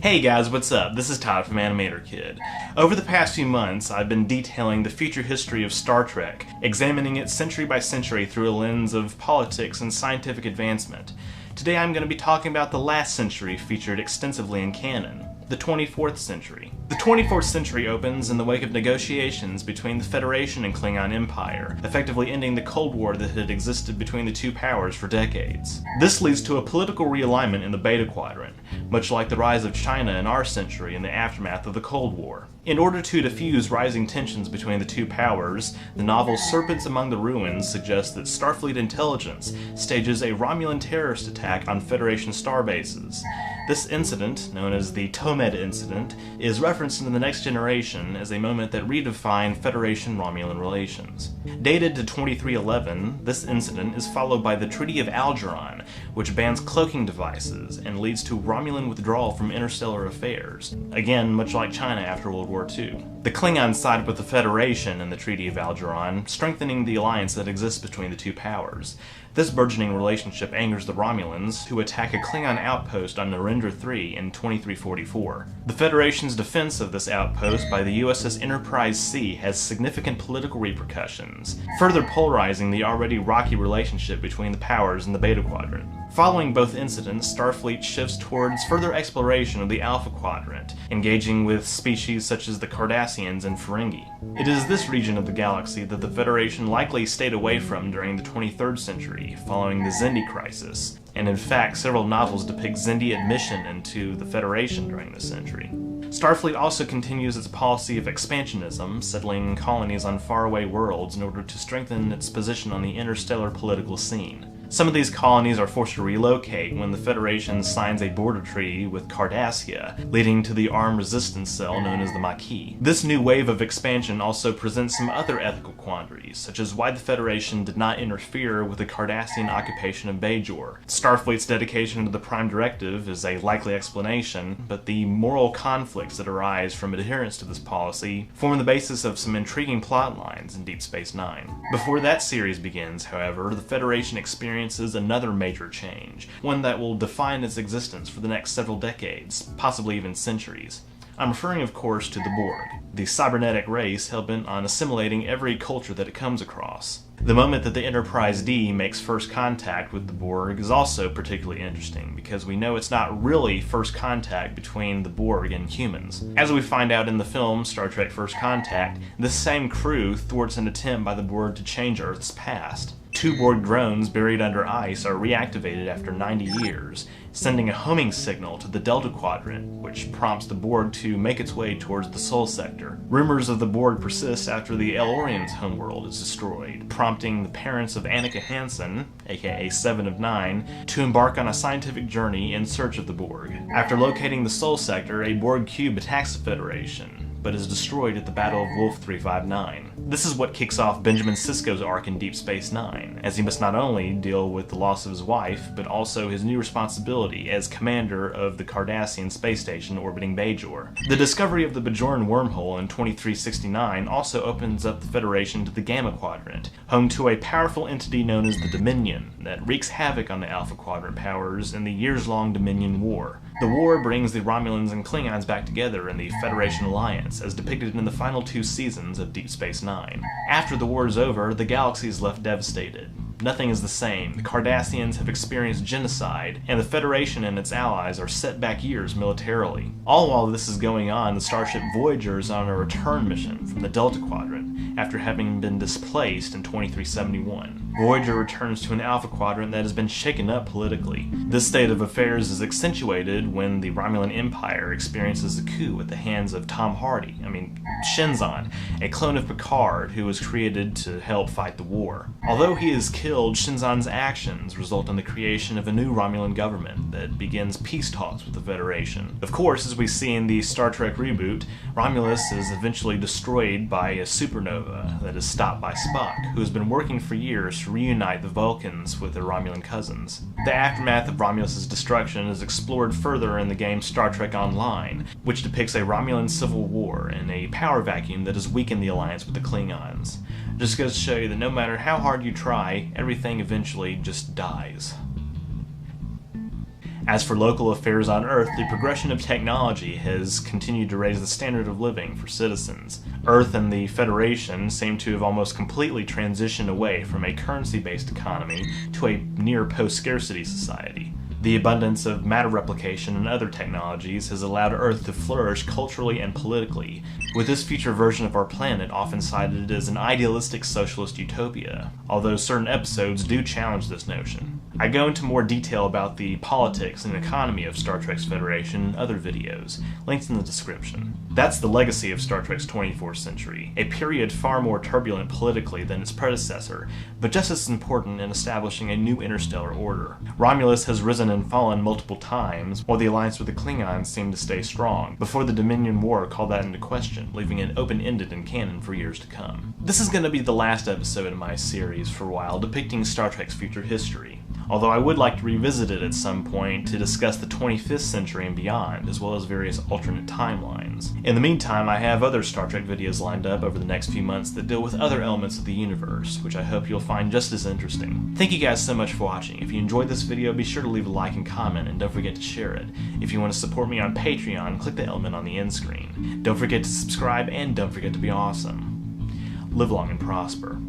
Hey guys, what's up? This is Todd from Animator Kid. Over the past few months, I've been detailing the future history of Star Trek, examining it century by century through a lens of politics and scientific advancement. Today I'm going to be talking about the last century featured extensively in canon, the 24th century. The 24th century opens in the wake of negotiations between the Federation and Klingon Empire, effectively ending the Cold War that had existed between the two powers for decades. This leads to a political realignment in the Beta Quadrant, much like the rise of China in our century in the aftermath of the Cold War. In order to diffuse rising tensions between the two powers, the novel Serpents Among the Ruins suggests that Starfleet intelligence stages a Romulan terrorist attack on Federation starbases. This incident, known as the Tomed Incident, is referenced in The Next Generation as a moment that redefined Federation-Romulan relations. Dated to 2311, this incident is followed by the Treaty of Algeron, which bans cloaking devices and leads to Romulan withdrawal from interstellar affairs, again much like China after World War II. The Klingons sided with the Federation in the Treaty of Algeron, strengthening the alliance that exists between the two powers. This burgeoning relationship angers the Romulans, who attack a Klingon outpost on Narendra III in 2344. The Federation's defense of this outpost by the USS Enterprise C has significant political repercussions, further polarizing the already rocky relationship between the powers in the Beta Quadrant. Following both incidents, Starfleet shifts towards further exploration of the Alpha Quadrant, engaging with species such as the Cardassians and Ferengi. It is this region of the galaxy that the Federation likely stayed away from during the 23rd century, following the Xindi crisis, and in fact several novels depict Xindi admission into the Federation during this century. Starfleet also continues its policy of expansionism, settling colonies on faraway worlds in order to strengthen its position on the interstellar political scene. Some of these colonies are forced to relocate when the Federation signs a border treaty with Cardassia, leading to the armed resistance cell known as the Maquis. This new wave of expansion also presents some other ethical quandaries, such as why the Federation did not interfere with the Cardassian occupation of Bajor. Starfleet's dedication to the Prime Directive is a likely explanation, but the moral conflicts that arise from adherence to this policy form the basis of some intriguing plot lines in Deep Space Nine. Before that series begins, however, the Federation experiences another major change, one that will define its existence for the next several decades, possibly even centuries. I'm referring, of course, to the Borg, the cybernetic race hell-bent on assimilating every culture that it comes across. The moment that the Enterprise D makes first contact with the Borg is also particularly interesting, because we know it's not really first contact between the Borg and humans. As we find out in the film Star Trek First Contact, this same crew thwarts an attempt by the Borg to change Earth's past. Two Borg drones buried under ice are reactivated after 90 years, sending a homing signal to the Delta Quadrant, which prompts the Borg to make its way towards the Sol Sector. Rumors of the Borg persist after the El-Orien's homeworld is destroyed, prompting the parents of Annika Hansen, aka 7 of 9, to embark on a scientific journey in search of the Borg. After locating the Sol Sector, a Borg cube attacks the Federation, but is destroyed at the Battle of Wolf 359. This is what kicks off Benjamin Sisko's arc in Deep Space Nine, as he must not only deal with the loss of his wife, but also his new responsibility as commander of the Cardassian space station orbiting Bajor. The discovery of the Bajoran wormhole in 2369 also opens up the Federation to the Gamma Quadrant, home to a powerful entity known as the Dominion, that wreaks havoc on the Alpha Quadrant powers in the years-long Dominion War. The war brings the Romulans and Klingons back together in the Federation alliance, as depicted in the final 2 seasons of Deep Space Nine. After the war is over, the galaxy is left devastated. Nothing is the same. The Cardassians have experienced genocide, and the Federation and its allies are set back years militarily. All while this is going on, the starship Voyager is on a return mission from the Delta Quadrant, after having been displaced in 2371. Voyager returns to an Alpha Quadrant that has been shaken up politically. This state of affairs is accentuated when the Romulan Empire experiences a coup at the hands of Shinzon, a clone of Picard who was created to help fight the war. Although he is killed, Shinzon's actions result in the creation of a new Romulan government that begins peace talks with the Federation. Of course, as we see in the Star Trek reboot, Romulus is eventually destroyed by a supernova that is stopped by Spock, who has been working for years to reunite the Vulcans with their Romulan cousins. The aftermath of Romulus's destruction is explored further in the game Star Trek Online, which depicts a Romulan civil war and a power vacuum that has weakened the alliance with the Klingons. Just goes to show you that no matter how hard you try, everything eventually just dies. As for local affairs on Earth, the progression of technology has continued to raise the standard of living for citizens. Earth and the Federation seem to have almost completely transitioned away from a currency-based economy to a near post-scarcity society. The abundance of matter replication and other technologies has allowed Earth to flourish culturally and politically, with this future version of our planet often cited as an idealistic socialist utopia, although certain episodes do challenge this notion. I go into more detail about the politics and economy of Star Trek's Federation in other videos, linked in the description. That's the legacy of Star Trek's 24th century, a period far more turbulent politically than its predecessor, but just as important in establishing a new interstellar order. Romulus has risen and fallen multiple times, while the alliance with the Klingons seemed to stay strong, before the Dominion War called that into question, leaving it open-ended in canon for years to come. This is going to be the last episode in my series for a while, depicting Star Trek's future history, although I would like to revisit it at some point to discuss the 25th century and beyond, as well as various alternate timelines. In the meantime, I have other Star Trek videos lined up over the next few months that deal with other elements of the universe, which I hope you'll find just as interesting. Thank you guys so much for watching. If you enjoyed this video, be sure to leave a like and comment, and don't forget to share it. If you want to support me on Patreon, click the element on the end screen. Don't forget to subscribe, and don't forget to be awesome. Live long and prosper.